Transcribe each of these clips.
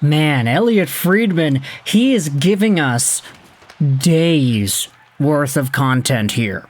Man, Elliotte Friedman, he is giving us days worth of content here.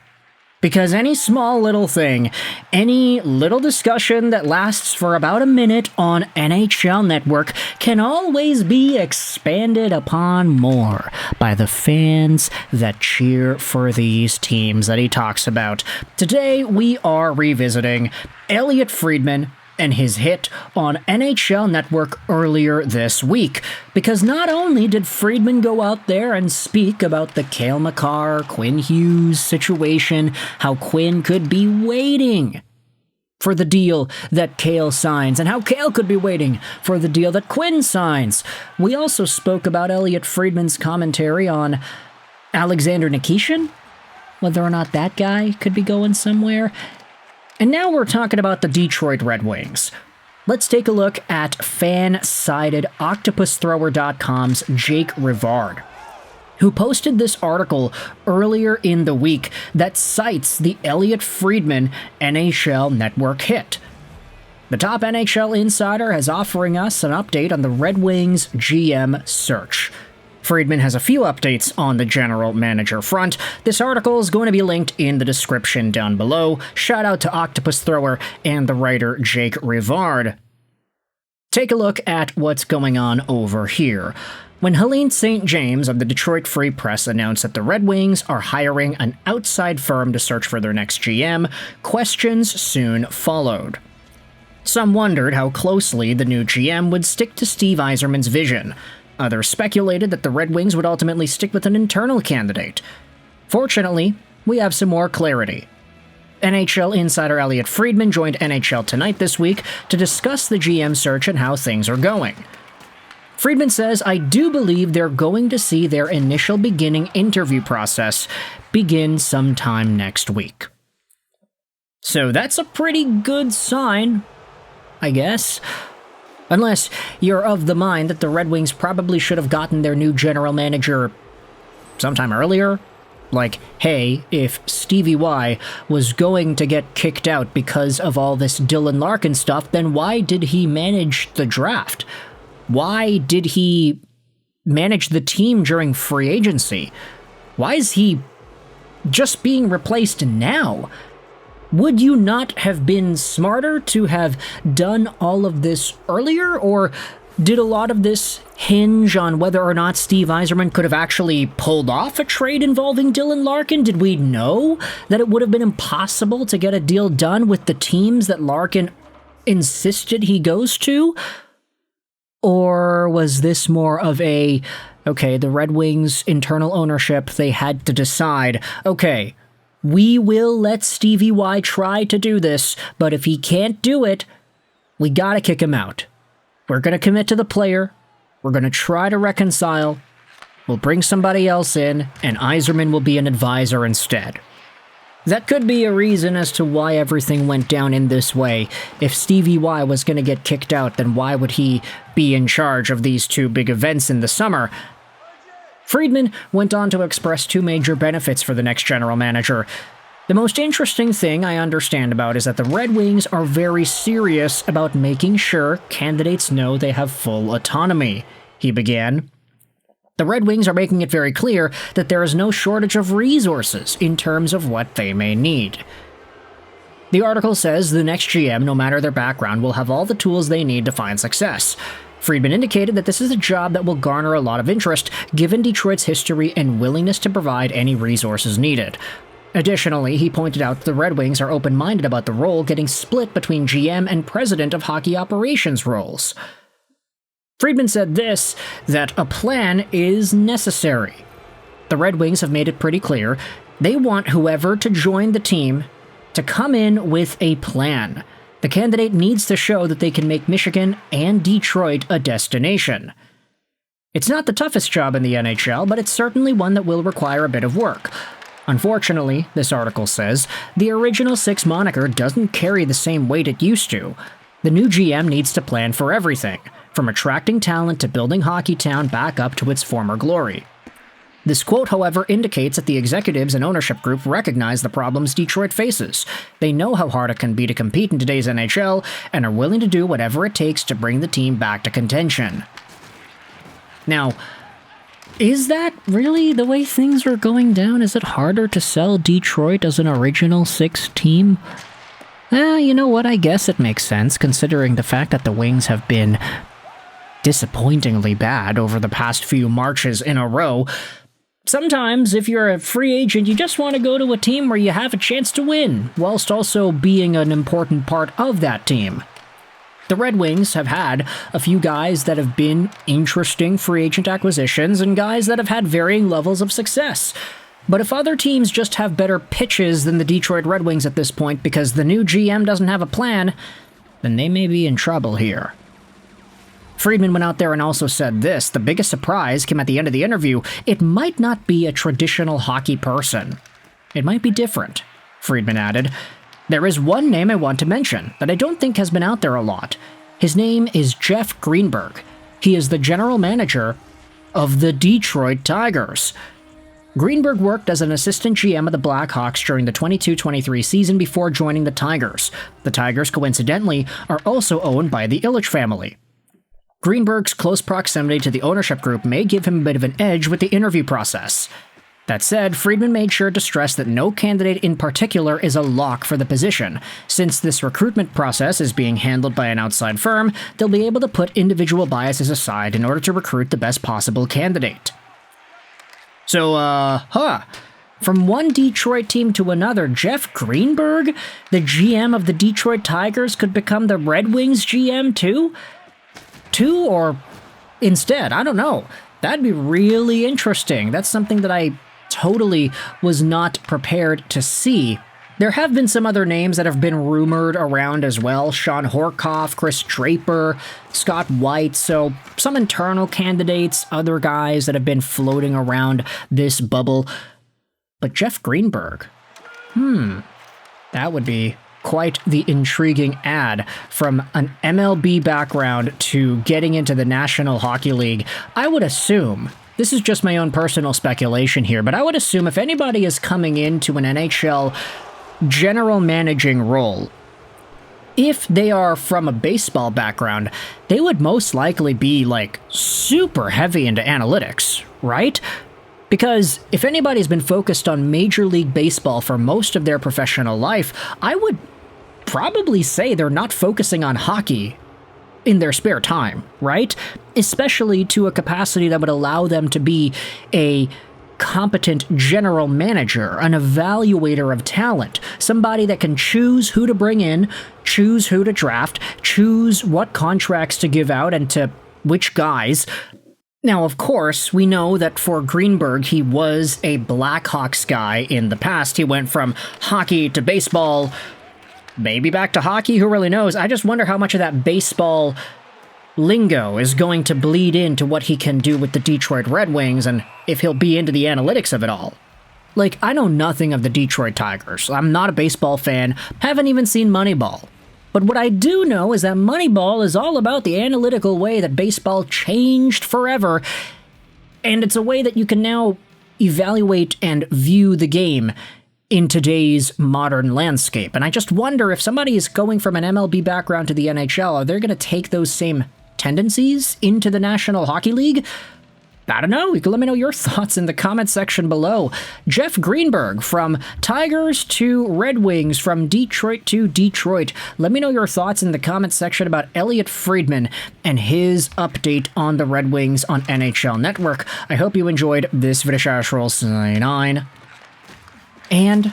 Because any small little thing, any little discussion that lasts for about a minute on NHL Network can always be expanded upon more by the fans that cheer for these teams that he talks about. Today, we are revisiting Elliotte Friedman and his hit on NHL Network earlier this week, because not only did Friedman go out there and speak about the Cale Makar, Quinn Hughes situation, how Quinn could be waiting for the deal that Cale signs, and how Cale could be waiting for the deal that Quinn signs. We also spoke about Elliotte Friedman's commentary on Alexander Nikishin, whether or not that guy could be going somewhere. And now we're talking about the Detroit Red Wings. Let's take a look at fan-sided OctopusThrower.com's Jake Rivard, who posted this article earlier in the week that cites the Elliotte Friedman NHL Network hit. The top NHL insider is offering us an update on the Red Wings GM search. Friedman has a few updates on the general manager front. This article is going to be linked in the description down below. Shout out to Octopus Thrower and the writer Jake Rivard. Take a look at what's going on over here. When Helene St. James of the Detroit Free Press announced that the Red Wings are hiring an outside firm to search for their next GM, questions soon followed. Some wondered how closely the new GM would stick to Steve Yzerman's vision. Others speculated that the Red Wings would ultimately stick with an internal candidate. Fortunately, we have some more clarity. NHL insider Elliotte Friedman joined NHL Tonight this week to discuss the GM search and how things are going. Friedman says, "I do believe they're going to see their initial beginning interview process begin sometime next week." So that's a pretty good sign, I guess. Unless you're of the mind that the Red Wings probably should have gotten their new general manager sometime earlier. Like, hey, if Stevie Y was going to get kicked out because of all this Dylan Larkin stuff, then why did he manage the draft? Why did he manage the team during free agency? Why is he just being replaced now? Would you not have been smarter to have done all of this earlier, or did a lot of this hinge on whether or not Steve Yzerman could have actually pulled off a trade involving Dylan Larkin? Did we know that it would have been impossible to get a deal done with the teams that Larkin insisted he goes to? Or was this more of a, okay, the Red Wings' internal ownership, they had to decide, okay, we will let Stevie Y try to do this, but if he can't do it, we gotta kick him out. We're gonna commit to the player, we're gonna try to reconcile, we'll bring somebody else in, and Yzerman will be an advisor instead. That could be a reason as to why everything went down in this way. If Stevie Y was gonna get kicked out, then why would he be in charge of these two big events in the summer? Friedman went on to express two major benefits for the next general manager. The most interesting thing I understand about is that the Red Wings are very serious about making sure candidates know they have full autonomy, he began. The Red Wings are making it very clear that there is no shortage of resources in terms of what they may need. The article says the next GM, no matter their background, will have all the tools they need to find success. Friedman indicated that this is a job that will garner a lot of interest, given Detroit's history and willingness to provide any resources needed. Additionally, he pointed out that the Red Wings are open-minded about the role getting split between GM and President of Hockey Operations roles. Friedman said this, that a plan is necessary. The Red Wings have made it pretty clear they want whoever to join the team to come in with a plan. The candidate needs to show that they can make Michigan and Detroit a destination. It's not the toughest job in the NHL, but it's certainly one that will require a bit of work. Unfortunately, this article says, the original six moniker doesn't carry the same weight it used to. The new GM needs to plan for everything, from attracting talent to building Hockeytown back up to its former glory. This quote, however, indicates that the executives and ownership group recognize the problems Detroit faces. They know how hard it can be to compete in today's NHL and are willing to do whatever it takes to bring the team back to contention. Now, is that really the way things are going down? Is it harder to sell Detroit as an Original Six team? You know what, I guess it makes sense, considering the fact that the Wings have been disappointingly bad over the past few Marches in a row. Sometimes, if you're a free agent, you just want to go to a team where you have a chance to win, whilst also being an important part of that team. The Red Wings have had a few guys that have been interesting free agent acquisitions and guys that have had varying levels of success. But if other teams just have better pitches than the Detroit Red Wings at this point because the new GM doesn't have a plan, then they may be in trouble here. Friedman went out there and also said this: the biggest surprise came at the end of the interview. It might not be a traditional hockey person. It might be different, Friedman added. There is one name I want to mention that I don't think has been out there a lot. His name is Jeff Greenberg. He is the general manager of the Detroit Tigers. Greenberg worked as an assistant GM of the Blackhawks during the 22-23 season before joining the Tigers. The Tigers, coincidentally, are also owned by the Elliotte family. Greenberg's close proximity to the ownership group may give him a bit of an edge with the interview process. That said, Friedman made sure to stress that no candidate in particular is a lock for the position. Since this recruitment process is being handled by an outside firm, they'll be able to put individual biases aside in order to recruit the best possible candidate. So, from one Detroit team to another, Jeff Greenberg, the GM of the Detroit Tigers, could become the Red Wings GM too? Or instead, I don't know. That'd be really interesting. That's something that I totally was not prepared to see. There have been some other names that have been rumored around as well. Sean Horkoff, Chris Draper, Scott White. So some internal candidates, other guys that have been floating around this bubble. But Jeff Greenberg, that would be quite the intriguing ad from an MLB background to getting into the National Hockey League. I would assume, this is just my own personal speculation here, but I would assume if anybody is coming into an NHL general managing role, if they are from a baseball background, they would most likely be like super heavy into analytics, right? Because if anybody's been focused on Major League Baseball for most of their professional life, I would probably say they're not focusing on hockey in their spare time, right? Especially to a capacity that would allow them to be a competent general manager, an evaluator of talent, somebody that can choose who to bring in, choose who to draft, choose what contracts to give out and to which guys. Now, of course, we know that for Greenberg, he was a Blackhawks guy in the past. He went from hockey to baseball, maybe back to hockey, who really knows? I just wonder how much of that baseball lingo is going to bleed into what he can do with the Detroit Red Wings and if he'll be into the analytics of it all. Like, I know nothing of the Detroit Tigers. I'm not a baseball fan, haven't even seen Moneyball. But what I do know is that Moneyball is all about the analytical way that baseball changed forever, and it's a way that you can now evaluate and view the game in today's modern landscape. And I just wonder if somebody is going from an MLB background to the NHL, are they going to take those same tendencies into the National Hockey League? I don't know. You can let me know your thoughts in the comment section below. Jeff Greenberg, from Tigers to Red Wings, from Detroit to Detroit. Let me know your thoughts in the comment section about Elliotte Friedman and his update on the Red Wings on NHL Network. I hope you enjoyed this video. Sign on, and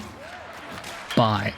bye.